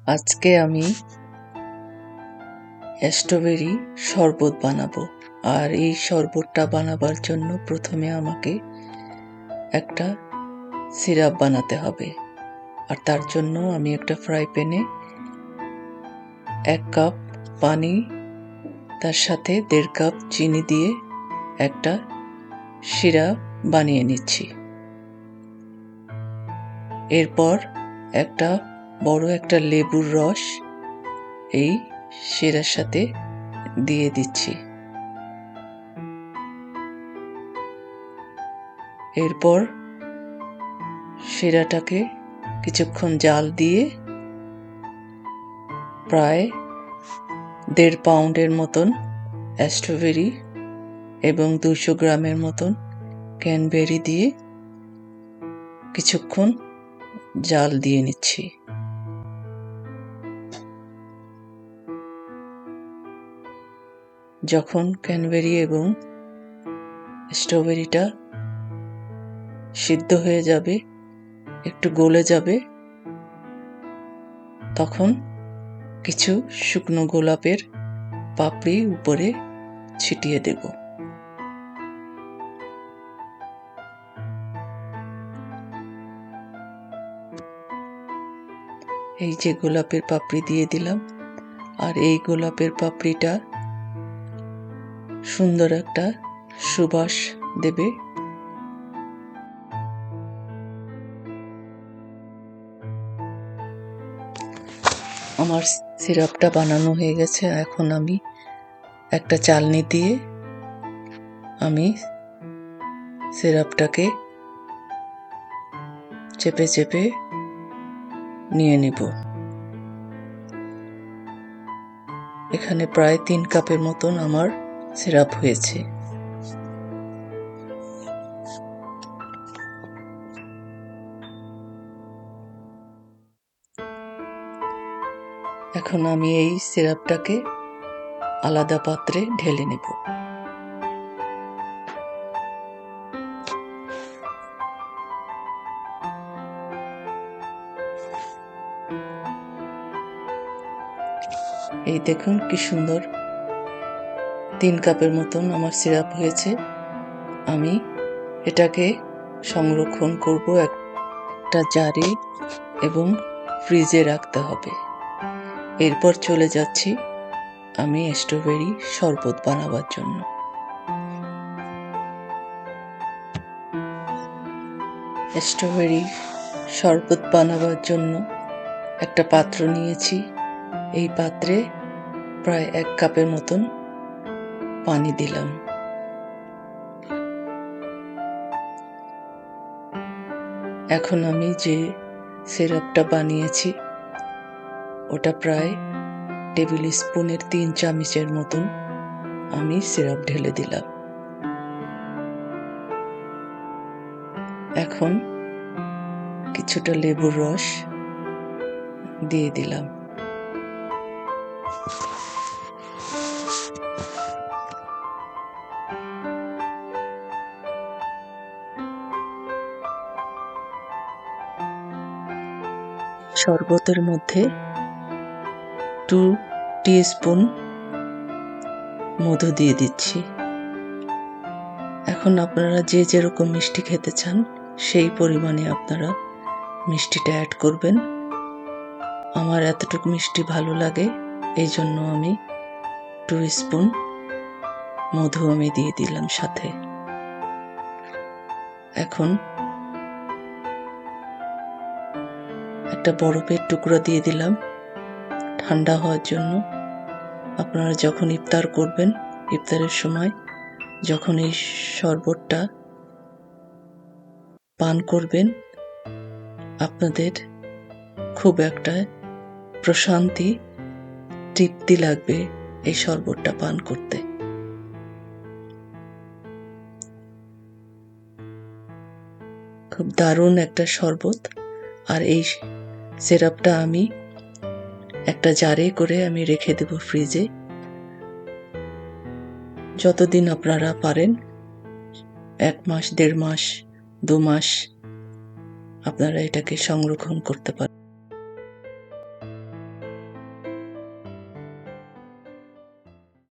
আজকে আমি স্ট্রবেরি শরবত বানাবো। আর এই শরবতটা বানাবার জন্য প্রথমে আমাকে একটা সিরাপ বানাতে হবে। আর তার জন্য আমি একটা ফ্রাই প্যানে 1 কাপ পানি, তার সাথে 1.5 কাপ চিনি দিয়ে একটা সিরাপ বানিয়ে নিচ্ছি। এরপর বড় একটা লেবুর রস এই সিরার সাথে দিয়ে দিচ্ছি। এরপর সিরাটাকে কিছুক্ষণ জাল দিয়ে প্রায় 1.5 পাউন্ডের মতন স্ট্রবেরি এবং 200 গ্রামের মতন ক্যানবেরি দিয়ে কিছুক্ষণ জাল দিয়ে নিচ্ছি। যখন ক্যানবেরি এবং স্ট্রবেরিটা সিদ্ধ হয়ে যাবে, একটু গলে যাবে, তখন কিছু শুকনো গোলাপের পাপড়ি উপরে ছিটিয়ে দেব। এই যে গোলাপের পাপড়ি দিয়ে দিলাম, আর এই গোলাপের পাপড়িটা সুন্দর একটা সুবাস দেবে। আমার সিরাপটা বানানো হয়ে গেছে। এখন আমি একটা চালনি দিয়ে আমি সিরাপটাকে চেপে চেপে নিয়ে নিব। এখানে প্রায় 3 কাপের মতন আমার সিরাপ হয়েছে। এখন আমি এই সিরাপটাকে আলাদা পাত্রে ঢেলে নেব। এই দেখুন কি সুন্দর 3 কাপের মতন আমার সিরাপ হয়েছে। আমি এটাকে সংরক্ষণ করব একটা জারে এবং ফ্রিজে রাখতে হবে। এরপর চলে যাচ্ছি আমি স্ট্রবেরি শরবত বানাবার জন্য। স্ট্রবেরি শরবত বানাবার জন্য একটা পাত্র নিয়েছি। এই পাত্রে প্রায় 1 কাপের মতন পানি দিলাম। এখন আমি যে সিরাপটা বানিয়েছি ওটা প্রায় টেবিল স্পুনের 3 চামচের মতন আমি সিরাপ ঢেলে দিলাম। এখন কিছুটা লেবুর রস দিয়ে দিলাম। শরবতের মধ্যে 2 টিস্পুন মধু দিয়ে দিচ্ছি। এখন আপনারা যে যেরকম মিষ্টি খেতে চান সেই পরিমাণে আপনারা মিষ্টিটা অ্যাড করবেন। আমার এতটুকু মিষ্টি ভালো লাগে, এই জন্য আমি 2 স্পুন মধু আমি দিয়ে দিলাম সাথে। এখন একটা বরফের টুকরো দিয়ে দিলাম ঠান্ডা হওয়ার জন্য। আপনারা যখন ইফতার করবেন, ইফতারের সময় যখন এই শরবতটা পান করবেন, আপনাদের খুব একটা প্রশান্তি, তৃপ্তি লাগবে এই শরবতটা পান করতে। খুব দারুণ একটা শরবত। আর এই সিরাপটা আমি একটা জারে করে আমি রেখে দেব ফ্রিজে। যতদিন আপনারা পারেন, 1 মাস, 1.5 মাস, 2 মাস আপনারা এটাকে সংরক্ষণ করতে পারেন।